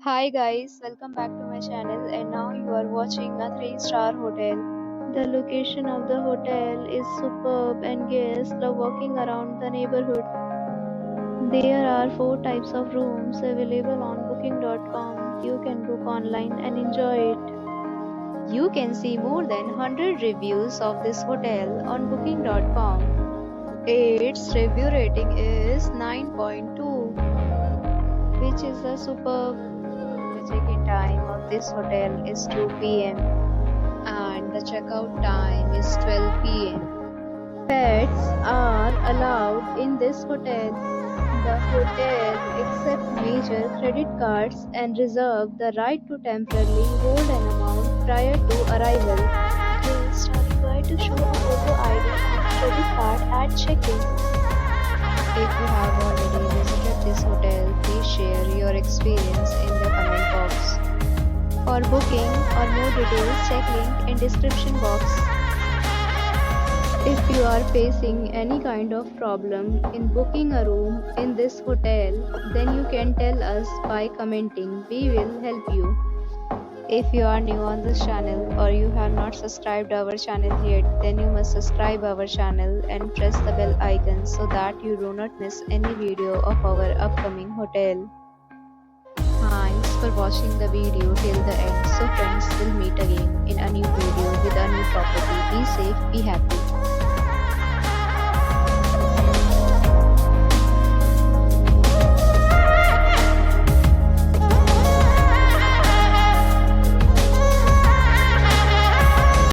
Hi guys, welcome back to my channel and now you are watching a 3-star hotel. The location of the hotel is superb and guests love walking around the neighborhood. There are 4 types of rooms available on booking.com. You can book online and enjoy it. You can see more than 100 reviews of this hotel on booking.com. Its review rating is 9.2, which is a superb. The check-in time of this hotel is 2 p.m. and the checkout time is 12 p.m. Pets are allowed in this hotel. The hotel accepts major credit cards and reserves the right to temporarily hold an amount prior to arrival. Guests are required to show a photo ID and credit card at check-in. If you have already visited this hotel, please share your experience in the comment box. For booking or more details, check link in description box. If you are facing any kind of problem in booking a room in this hotel, then you can tell us by commenting. We will help you. If you are new on this channel or you have not subscribed our channel yet, then you must subscribe our channel and press the bell icon so that you do not miss any video of our upcoming hotel. Thanks for watching the video till the end. So friends, will meet again in a new video with a new property. Be safe, be happy.